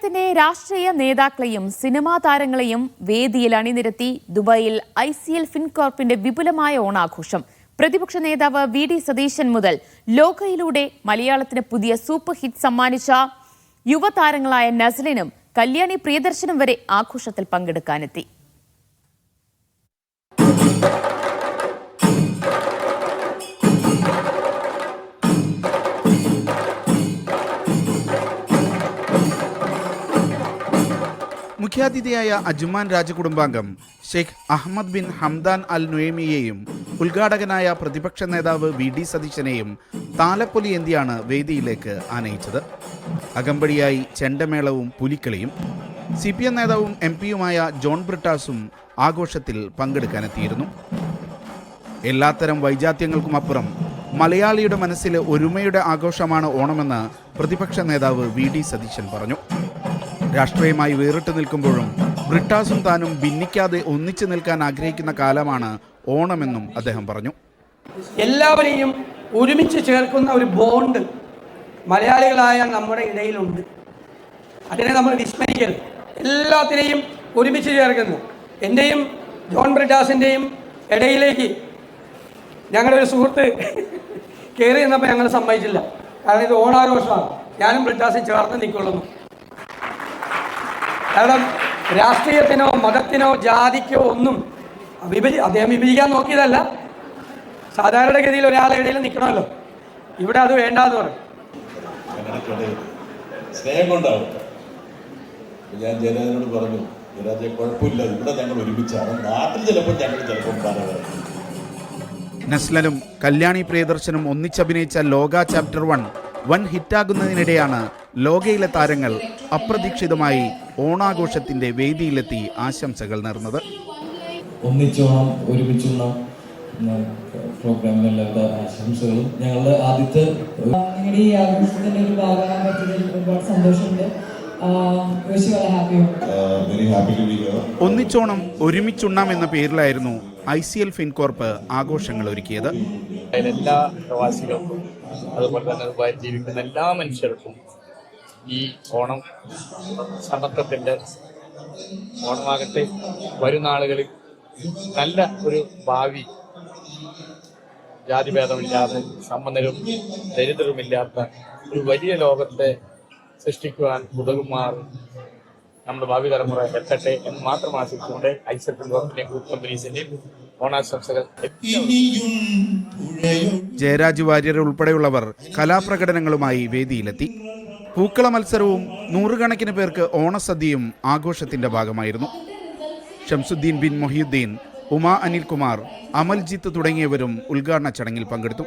കേരളത്തിന്റെ രാഷ്ട്രീയ നേതാക്കളെയും സിനിമാ താരങ്ങളെയും വേദിയിൽ അണിനിരത്തി ദുബായിൽ ICL ഫിൻകോർപ്പിന്റെ വിപുലമായ ഓണാഘോഷം. പ്രതിപക്ഷ നേതാവ് VD സതീശൻ മുതൽ ലോകയിലൂടെ മലയാളത്തിന് പുതിയ സൂപ്പർ ഹിറ്റ് സമ്മാനിച്ച യുവതാരങ്ങളായ നസ്ലിനും കല്യാണി പ്രിയദർശനും വരെ ആഘോഷത്തിൽ പങ്കെടുക്കാനെത്തി. മുഖ്യാതിഥിയായ അജ്മാൻ രാജകുടുംബാംഗം Sheikh Ahmed bin Hamdan Al നുയമിയെയും ഉദ്ഘാടകനായ പ്രതിപക്ഷ നേതാവ് VD സതീശനെയും താലപ്പൊലി എന്തിയാണ് വേദിയിലേക്ക് ആനയിച്ചത്. അകമ്പടിയായി ചെണ്ടമേളവും പുലിക്കളിയും. CPM നേതാവും MP-യുമായ ജോൺ ബ്രിട്ടാസും ആഘോഷത്തിൽ പങ്കെടുക്കാനെത്തിയിരുന്നു. എല്ലാത്തരം വൈജാത്യങ്ങൾക്കുമപ്പുറം മലയാളിയുടെ മനസ്സിൽ ഒരുമയുടെ ആഘോഷമാണ് ഓണമെന്ന് പ്രതിപക്ഷ നേതാവ് VD സതീശൻ പറഞ്ഞു. രാഷ്ട്രീയമായി വേറിട്ട് നിൽക്കുമ്പോഴും ബ്രിട്ടാസും താനും ഭിന്നിക്കാതെ ഒന്നിച്ചു നിൽക്കാൻ ആഗ്രഹിക്കുന്ന കാലമാണ് ഓണമെന്നും അദ്ദേഹം പറഞ്ഞു. എല്ലാവരെയും ഒരുമിച്ച് ചേർക്കുന്ന ഒരു ബോണ്ട് മലയാളികളായ നമ്മുടെ ഇടയിലുണ്ട്. അതിനെ നമ്മൾ വിസ്മരിക്കരുത്. എല്ലാത്തിനെയും ഒരുമിച്ച് ചേർക്കുന്നു. എൻ്റെയും ജോൺ ബ്രിട്ടാസിൻ്റെയും ഇടയിലേക്ക് ഞങ്ങളുടെ ഒരു സുഹൃത്ത് കയറി നിന്നപ്പോൾ ഞങ്ങൾ സമ്മതിച്ചില്ല. കാരണം ഇത് ഓണാഘോഷമാണ്. ഞാനും ബ്രിട്ടാസും ചേർന്ന് നിൽക്കൊള്ളുന്നു. കാരണം രാഷ്ട്രീയത്തിനോ മതത്തിനോ ജാതിക്കോ ഒന്നും അദ്ദേഹം വിഭജിക്കാൻ നോക്കിയതല്ല. സാധാരണഗതിയിൽ ഒരാളെ ഇടയിൽ നിൽക്കണമല്ലോ. ഇവിടെ അത് വേണ്ടാന്ന് പറയും. സ്നേഹം കൊണ്ടാവും. ഞാൻ ജയരാജനോട് പറഞ്ഞു, ജയരാജ കുഴപ്പമില്ല, ഇവിടെ ഞങ്ങൾ ഒരുമിച്ചാണ്, നാട്ടിൽ ചിലപ്പോൾ നസ്ലനും കല്യാണി പ്രിയദർശനും ഒന്നിച്ചഭിനയിച്ച ലോക ചാപ്റ്റർ 1 വൻ ഹിറ്റാകുന്നതിനിടെയാണ് ലോകയിലെ താരങ്ങൾ അപ്രതീക്ഷിതമായി ഓണാഘോഷത്തിന്റെ വേദിയിലെത്തി ആശംസകൾ നേർന്നത്. ഒന്നിച്ചോണം ഒരുമിച്ചോണം പ്രോഗ്രാമിലുള്ള ആശംസകളും ഞങ്ങളുടെ ആദ്യത്തെ ഈ ആഘോഷത്തിന്റെ ഒരു ഭാഗമാകാൻ പറ്റിയതിൽ ഒരുപാട് സന്തോഷമുണ്ട്. ഒന്നിച്ചോണം ഒരുമിച്ചുണ്ണാം എന്ന പേരിലായിരുന്നു ICL ഫിൻകോർപ്പ് ആഘോഷങ്ങൾ ഒരുക്കിയത്. എല്ലാ പ്രവാസികൾക്കും അതുപോലെ തന്നെ ദുബായിൽ ജീവിക്കുന്ന എല്ലാ മനുഷ്യർക്കും ഈ ഓണം സമത്വത്തിൻ്റെ ഓണമാകട്ടെ. വരും നാളുകളിൽ നല്ല ഒരു ഭാവി, ജാതിഭേദമില്ലാതെ സമ്പന്നരും ദരിദ്രരുമില്ലാത്ത ഒരു വലിയ ലോകത്തെ സൃഷ്ടിക്കുവാൻ ഉതകുമാർ നമ്മുടെ ഭാവി തലമുറ എത്തട്ടെ എന്ന് മാത്രം ആശിച്ചുകൊണ്ട് ICL ഫിൻകോർപ്പിന്റെയും ഗ്രൂപ്പ് കമ്പനീസിന്റെയും ഓണാശംസകൾ. ജയരാജ് വാര്യർ ഉൾപ്പെടെയുള്ളവർ കലാപ്രകടനങ്ങളുമായി വേദിയിലെത്തി. പൂക്കള മത്സരവും നൂറുകണക്കിന് പേർക്ക് ഓണസദ്യയും ആഘോഷത്തിന്റെ ഭാഗമായിരുന്നു. ഷംസുദ്ദീൻ ബിൻ മൊഹിയുദ്ദീൻ, ഉമാ അനിൽകുമാർ, അമൽജിത്ത് തുടങ്ങിയവരും ഉദ്ഘാടന ചടങ്ങിൽ പങ്കെടുത്തു.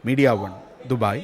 Media 1 Dubai.